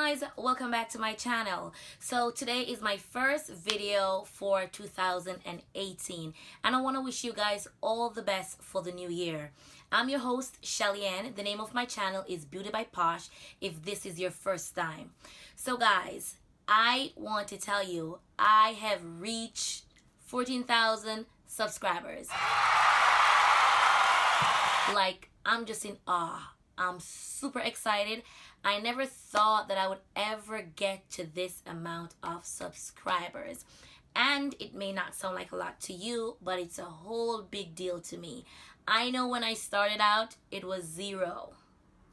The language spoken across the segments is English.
guys, welcome back to my channel. So today is my first video for 2018 and I want to wish you guys all the best for the new year. I'm your host Shelly-Ann. The name of my channel is BeautyByPosh if this is your first time. So guys, I want to tell you I have reached 14,000 subscribers. Like, I'm just in awe. I'm super excited. I never thought that I would ever get to this amount of subscribers. And it may not sound like a lot to you, but it's a whole big deal to me. I know when I started out, it was zero.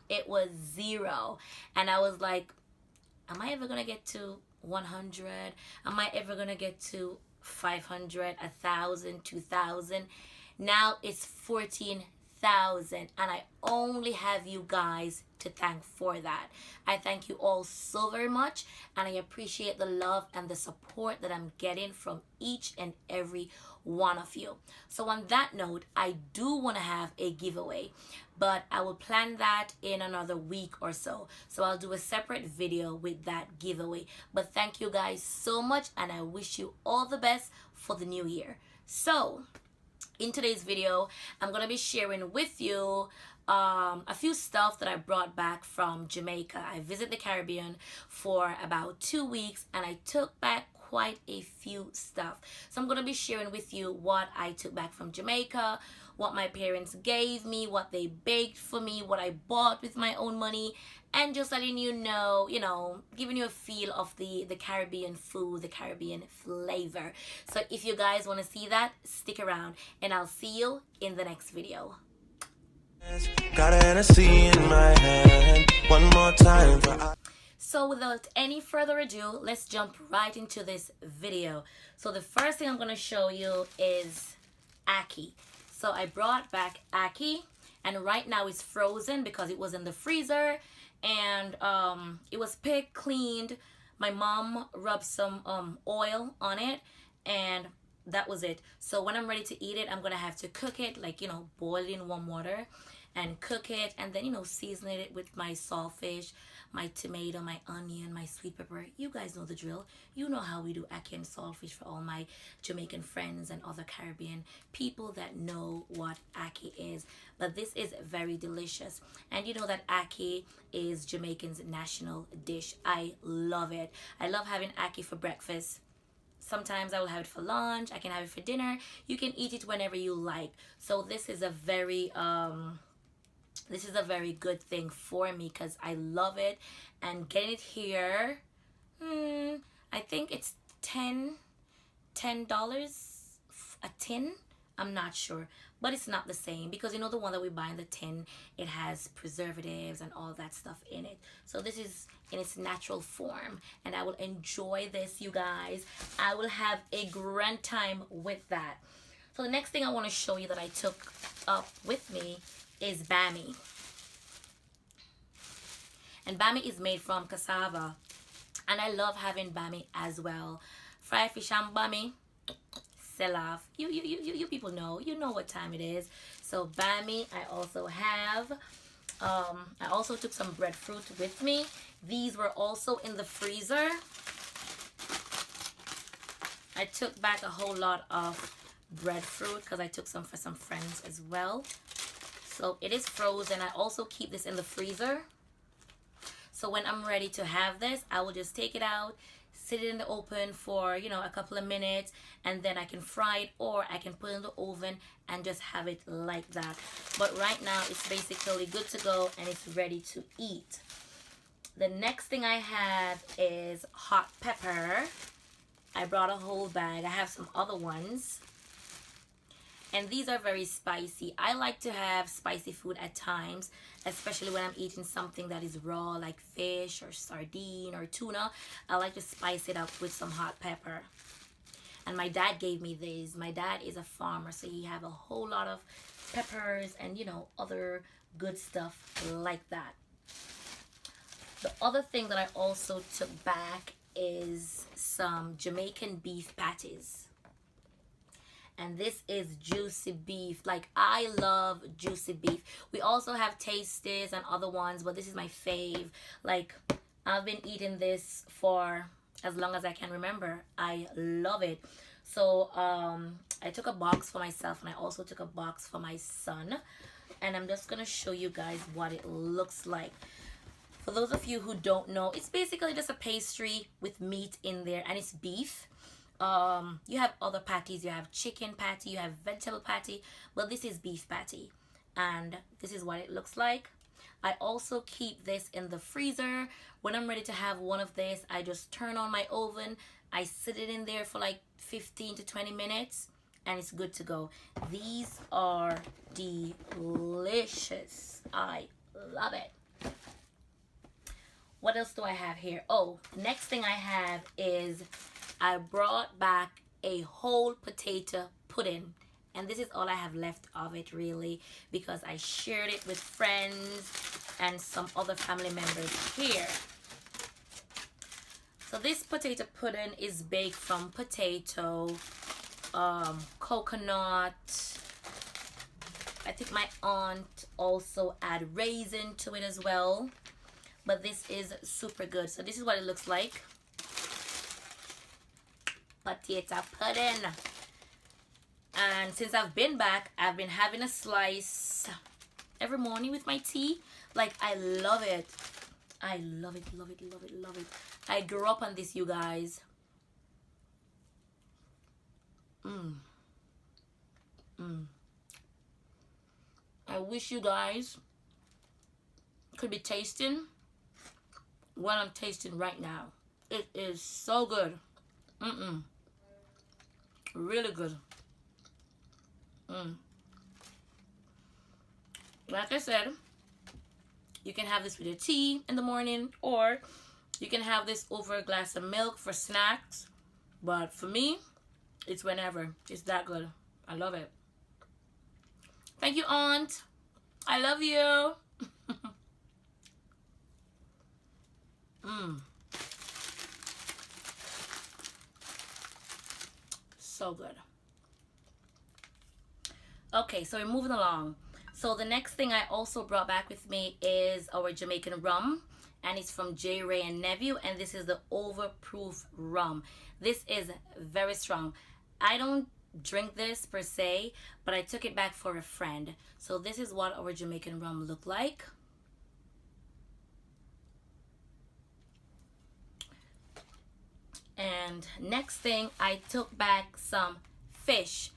It was zero. And I was like, am I ever going to get to 100? Am I ever going to get to 500, 1,000, 2,000? Now it's 14,000 and I only have you guys to thank for that. I thank you all so very much and I appreciate the love and the support that I'm getting from each and every one of you. So on that note, I do want to have a giveaway, but I will plan that in another week or so. So I'll do a separate video with that giveaway. But thank you guys so much and I wish you all the best for the new year. So in today's video, I'm going to be sharing with you a few stuff that I brought back from Jamaica. I visited the Caribbean for about 2 weeks and I took back quite a few stuff. So I'm going to be sharing with you what I took back from Jamaica, what my parents gave me, what they baked for me, what I bought with my own money, and just letting you know, giving you a feel of the Caribbean food, the Caribbean flavor. So if you guys want to see that, stick around and I'll see you in the next video. Got a Hennessy in my hand. One more time for So without any further ado, let's jump right into this video. So the first thing I'm going to show you is ackee. So I brought back ackee and right now it's frozen because it was in the freezer and it was picked, cleaned. My mom rubbed some oil on it and that was it. So when I'm ready to eat it, I'm going to have to cook it, like, boil it in warm water and cook it and then, season it with my saltfish, my tomato, my onion, my sweet pepper. You guys know the drill. You know how we do ackee and saltfish for all my Jamaican friends and other Caribbean people that know what ackee is. But this is very delicious. And you know that ackee is Jamaican's national dish. I love it. I love having ackee for breakfast. Sometimes I will have it for lunch. I can have it for dinner. You can eat it whenever you like. So this is a very good thing for me because I love it. And getting it here, I think it's $10 a tin. I'm not sure, but it's not the same because the one that we buy in the tin, it has preservatives and all that stuff in it. So this is in its natural form and I will enjoy this, you guys. I will have a grand time with that. So the next thing I want to show you that I took up with me is bammy. And bammy is made from cassava and I love having bammy as well. Fried fish and bammy, sell off. You people know, what time it is. So bammy, I also have I also took some breadfruit with me. These were also in the freezer. I took back a whole lot of breadfruit because I took some for some friends as well. So it is frozen. I also keep this in the freezer. So when I'm ready to have this, I will just take it out, sit it in the open for, a couple of minutes, and then I can fry it or I can put it in the oven and just have it like that. But right now, it's basically good to go and it's ready to eat. The next thing I have is hot pepper. I brought a whole bag. I have some other ones. And these are very spicy. I like to have spicy food at times, especially when I'm eating something that is raw, like fish or sardine or tuna. I like to spice it up with some hot pepper. And my dad gave me these. My dad is a farmer, so he have a whole lot of peppers and, other good stuff like that. The other thing that I also took back is some Jamaican beef patties. And this is juicy beef. Like, I love juicy beef. We also have tasties and other ones, but this is my fave. Like, I've been eating this for as long as I can remember. I love it. So I took a box for myself and I also took a box for my son. And I'm just going to show you guys what it looks like. For those of you who don't know, it's basically just a pastry with meat in there, and it's beef. You have other patties. You have chicken patty, you have vegetable patty, but this is beef patty. And this is what it looks like. I also keep this in the freezer. When I'm ready to have one of this, I just turn on my oven. I sit it in there for like 15 to 20 minutes and it's good to go. These are delicious. I love it. What else do I have here? Oh, next thing I have is I brought back a whole potato pudding. And this is all I have left of it, really, because I shared it with friends and some other family members here. So this potato pudding is baked from potato, coconut. I think my aunt also add raisin to it as well. But this is super good. So this is what it looks like. Potato pudding. And since I've been back, I've been having a slice every morning with my tea. Like, I love it. I love it, love it, love it, love it. I grew up on this, you guys. I wish you guys could be tasting what I'm tasting right now. It is so good. Really good. Like I said, you can have this with your tea in the morning, or you can have this over a glass of milk for snacks. But for me, it's whenever. It's that good. I love it. Thank you, Aunt. I love you. So good. Okay, so we're moving along. So the next thing I also brought back with me is our Jamaican rum, and it's from J. Ray and Nephew, and this is the overproof rum. This is very strong. I don't drink this per se, but I took it back for a friend. So this is what our Jamaican rum look like. And next thing, I took back some fish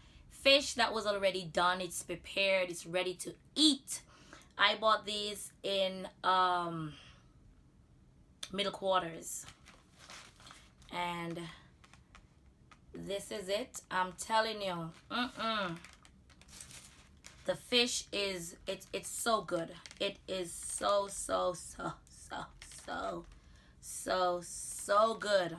that was already done. It's prepared, it's ready to eat. I bought these in Middle Quarters, and this is it. I'm telling you, the fish is it's so good. It is so good.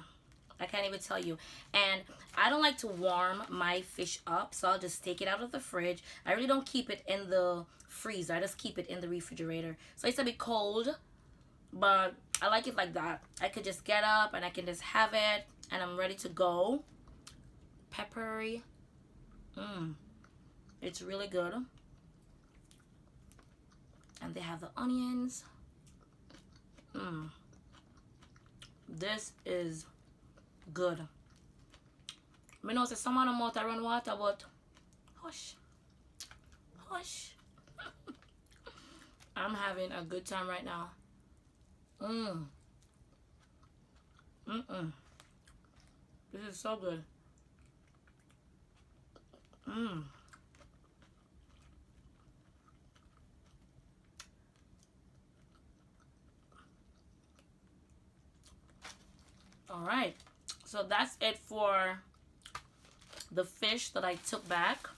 I can't even tell you. And I don't like to warm my fish up, so I'll just take it out of the fridge. I really don't keep it in the freezer. I just keep it in the refrigerator. So it's a bit cold, but I like it like that. I could just get up and I can just have it, and I'm ready to go. Peppery. It's really good. And they have the onions. This is good. I know someone on mouth run water, but hush. I'm having a good time right now. This is so good. All right. So that's it for the fish that I took back.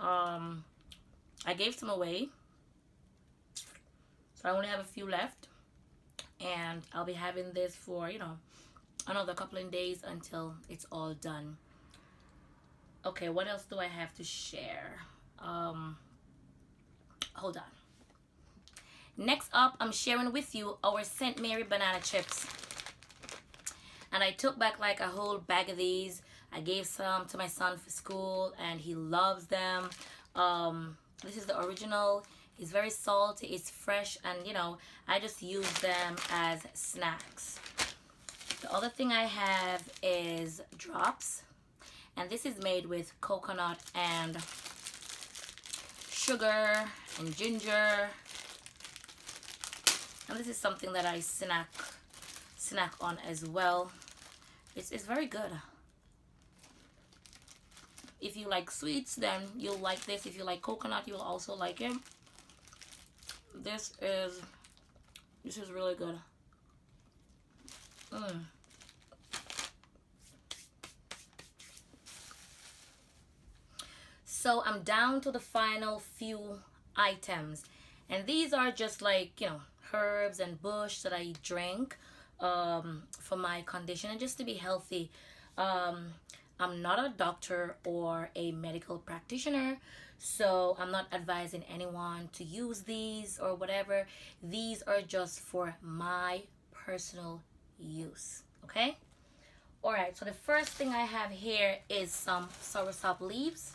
I gave some away, so I only have a few left, and I'll be having this for, you know, another couple of days until it's all done. Okay, what else do I have to share? Hold on. Next up, I'm sharing with you our St. Mary banana chips. And I took back like a whole bag of these. I gave some to my son for school, and he loves them. This is the original. It's very salty, it's fresh, and you know, I just use them as snacks. The other thing I have is drops, and this is made with coconut and sugar and ginger, and this is something that I snack on as well. It's very good. If you like sweets, then you'll like this. If you like coconut, you'll also like it. This is really good. So I'm down to the final few items, and these are just like, you know, herbs and bush that I drink for my condition and just to be healthy. I'm not a doctor or a medical practitioner, so I'm not advising anyone to use these or whatever. These are just for my personal use, okay? All right, so the first thing I have here is some soursop leaves.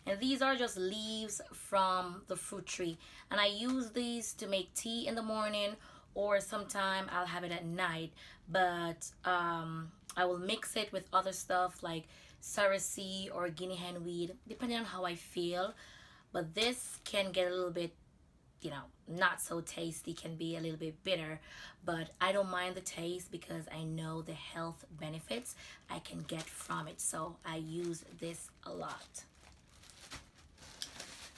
And these are just leaves from the fruit tree. And I use these to make tea in the morning, or sometime I'll have it at night. But I will mix it with other stuff like cerasee or guinea hen weed, depending on how I feel. But this can get a little bit, you know, not so tasty, can be a little bit bitter. But I don't mind the taste because I know the health benefits I can get from it. So I use this a lot.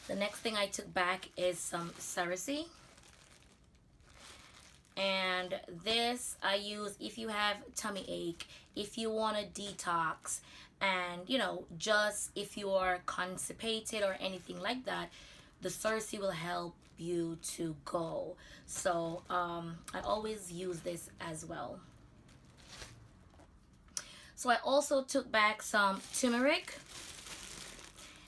The next thing I took back is some cerasee. And this I use if you have tummy ache, if you want to detox, and you know, just if you are constipated or anything like that, the cerasee will help you to go. So I always use this as well. So I also took back some turmeric.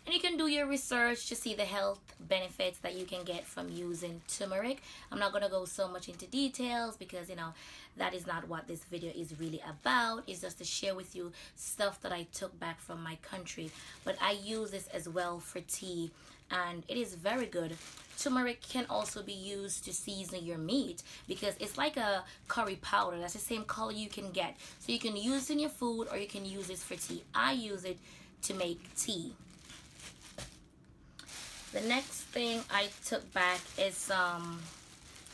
And you can do your research to see the health benefits that you can get from using turmeric. I'm not going to go so much into details because, you know, that is not what this video is really about. It's just to share with you stuff that I took back from my country. But I use this as well for tea, and it is very good. Turmeric can also be used to season your meat because it's like a curry powder. That's the same color you can get. So you can use it in your food or you can use this for tea. I use it to make tea. The next thing I took back is some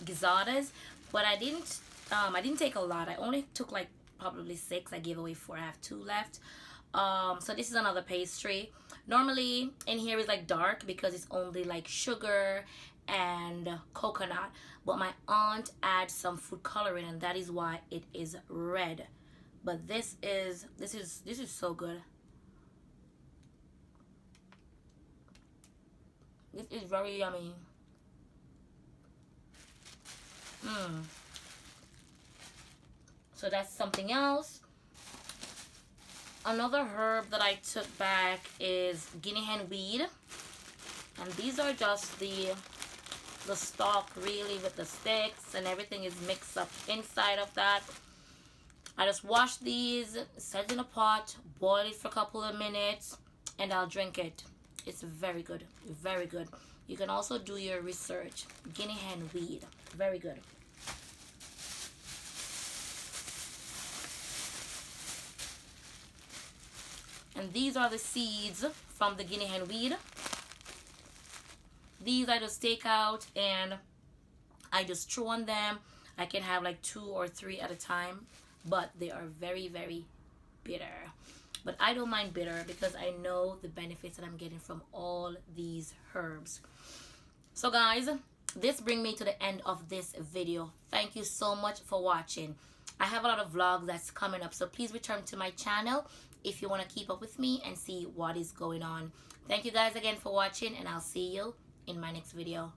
gizadas, but I didn't take a lot. I only took like probably 6. I gave away 4. I have 2 left. So this is another pastry. Normally in here is like dark because it's only like sugar and coconut, but my aunt adds some food coloring and that is why it is red. But this is so good. This is very yummy. So that's something else. Another herb that I took back is guinea hen weed. And these are just the stalk really with the sticks, and everything is mixed up inside of that. I just wash these, set it in a pot, boil it for a couple of minutes, and I'll drink it. It's very good, very good. You can also do your research. Guinea hen weed, very good. And these are the seeds from the guinea hen weed. These I just take out and I just chew on them. I can have like 2 or 3 at a time, but they are very, very bitter. But I don't mind bitter because I know the benefits that I'm getting from all these herbs. So guys, this brings me to the end of this video. Thank you so much for watching. I have a lot of vlogs that's coming up, so please return to my channel if you want to keep up with me and see what is going on. Thank you guys again for watching, and I'll see you in my next video.